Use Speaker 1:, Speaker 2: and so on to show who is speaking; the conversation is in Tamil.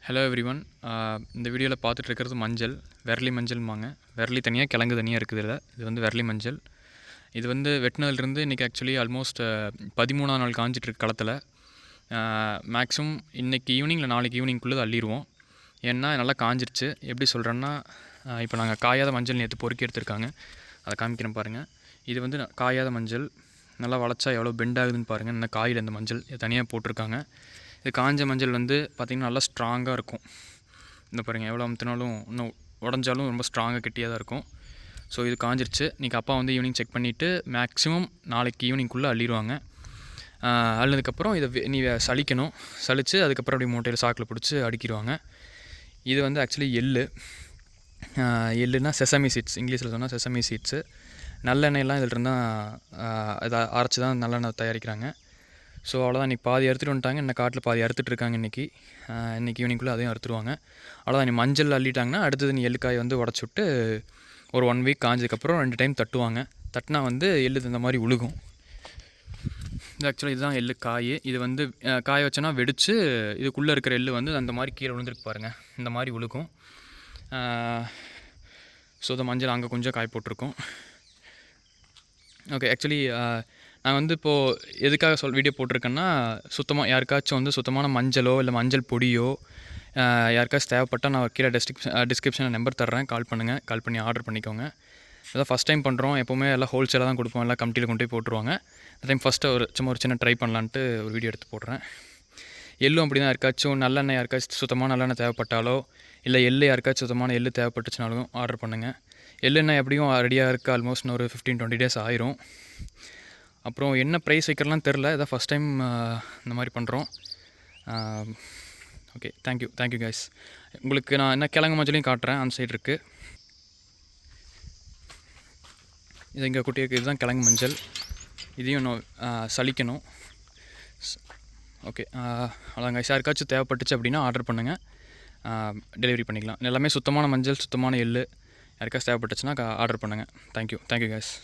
Speaker 1: Hello everyone. இந்த வீடியோவில் பார்த்துட்டு இருக்கிறது மஞ்சள், வெரலி மஞ்சள்மாங்க. வெரலி தனியாக, கிழங்கு தனியாக இருக்குது. இது வந்து வெரலி மஞ்சள். இது வந்து வெட்டினதுலேருந்து இன்றைக்கி ஆக்சுவலி ஆல்மோஸ்ட் 13ஆம் நாள் காஞ்சிட்ருக்கு களத்தில். மேக்ஸிமம் இன்றைக்கி ஈவினிங் இல்லை நாளைக்கு ஈவினிங்குள்ளே அள்ளிடுவோம். ஏன்னா நல்லா காஞ்சிருச்சு. எப்படி சொல்கிறேன்னா, இப்போ நாங்கள் காயாத மஞ்சள் நேற்று பொறுக்கி எடுத்துருக்காங்க, அதை காமிக்கிறேன் பாருங்கள். இது வந்து காயாத மஞ்சள், நல்லா வளைச்சா எவ்வளோ பெண்ட் ஆகுதுன்னு பாருங்கள். இன்னும் காயில் இந்த மஞ்சள் தனியாக போட்டிருக்காங்க. இது காஞ்ச மஞ்சள் வந்து பார்த்திங்கன்னா நல்லா ஸ்ட்ராங்காக இருக்கும். இந்த பாருங்கள், எவ்வளோ அமுத்தினாலும் இன்னும் உடஞ்சாலும் ரொம்ப ஸ்ட்ராங்காக கெட்டியாக தான் இருக்கும். ஸோ இது காஞ்சிருச்சு. இன்றைக்கி அப்பா வந்து ஈவினிங் செக் பண்ணிவிட்டு மேக்ஸிமம் நாளைக்கு ஈவினிங்குள்ளே அள்ளிடுவாங்க. அள்ளினதுக்கப்புறம் இதை நீ சலிக்கணும். சலித்து அதுக்கப்புறம் அப்படி மூட்டையில் சாக்கில் பிடிச்சி அடுக்கிடுவாங்க. இது வந்து ஆக்சுவலி எள்ளுனா செசமி சீட்ஸ், இங்கிலீஷில் சொன்னால் செசமி சீட்ஸு. நல்லெண்ணெயெல்லாம் இதில் இருந்தால் இதை அரைச்சி தான் நல்லெண்ணெய் தயாரிக்கிறாங்க. ஸோ அவ்வளோதான். இன்றைக்கி பாதி அறுத்துட்டு வந்துட்டாங்க. இன்னும் காட்டில் பாதி அறுத்துட்ருக்காங்க. இன்றைக்கி ஈவினிங்குள்ளே அதையும் அறுத்துருவாங்க. அவ்வளோதான். நீ மஞ்சள் அள்ளிட்டாங்கன்னா அடுத்தது நீ எள்ளுக்காய் வந்து உடச்சி விட்டு ஒரு 1 வீக் காஞ்சதுக்கப்புறம் 2 டைம் தட்டுவாங்க. தட்டினா வந்து எள்ளு இந்த மாதிரி உழுகும். இது ஆக்சுவலாக இதுதான் எள்ளு காய். இது வந்து காய வச்சோன்னா வெடித்து இதுக்குள்ளே இருக்கிற எள்ளு வந்து அந்த மாதிரி கீழே விழுந்துருக்கு பாருங்கள், இந்த மாதிரி உழுகும். ஸோ இந்த மஞ்சள் அங்கே கொஞ்சம் காய் போட்டிருக்கோம். ஓகே, ஆக்சுவலி நான் வந்து இப்போது எதுக்காக வீடியோ போட்டிருக்கேன்னா, யாருக்காச்சும் வந்து சுத்தமான மஞ்சளோ இல்லை மஞ்சள் பொடியோ யாருக்காச்சும் தேவைப்பட்டால் நான் கீழே டிஸ்கிரிப்ஷனில் நம்பர் தர்றேன். கால் பண்ணி ஆர்டர் பண்ணிக்கோங்க. அதான் ஃபஸ்ட் டைம் பண்ணுறோம். எப்போவுமே எல்லாம் ஹோல்சேலாக தான் கொடுப்போம், எல்லாம் கமிட்டியில் கொண்டு போய் போட்டுருவாங்க. அந்த டைம் ஃபஸ்ட்டு ஒரு சின்ன ட்ரை பண்ணலான்ட்டு ஒரு வீடியோ எடுத்து போடுறேன். எள்ளும் அப்படி தான். யாருக்காச்சும் நல்லெண்ணெய், யாருக்காச்சும் சுத்தமான நல்லெண்ணெய் தேவைப்பட்டாலோ இல்லை யாருக்காச்சும் சுத்தமான எள்ளு தேவைப்பட்டுச்சுனாலும் ஆர்டர் பண்ணுங்கள். எள்ளெண்ணெய் எப்படியும் ரெடியாக இருக்குது. ஆல்மோஸ்ட் ஒரு 15-20 டேஸ் ஆயிரும். அப்புறம் என்ன ப்ரைஸ் வைக்கிறலாம் தெரில. இதான் ஃபஸ்ட் டைம் இந்த மாதிரி பண்ணுறோம். Okay, thank you guys. உங்களுக்கு நான் என்ன கிழங்கு மஞ்சளையும் காட்டுறேன். அந்த சைடு இருக்குது. இது இங்கே குட்டியாக இதுதான் கிழங்கு மஞ்சள். இதையும் இன்னும் சலிக்கணும். ஓகே, அவ்வளோங்க. யாருக்காச்சும் தேவைப்பட்டுச்சு அப்படின்னா ஆர்டர் பண்ணுங்கள், டெலிவரி பண்ணிக்கலாம். எல்லாமே சுத்தமான மஞ்சள், சுத்தமான எள்ளு. யாருக்காச்சும் தேவைப்பட்டுச்சுன்னா ஆர்டர் பண்ணுங்கள். Thank you guys.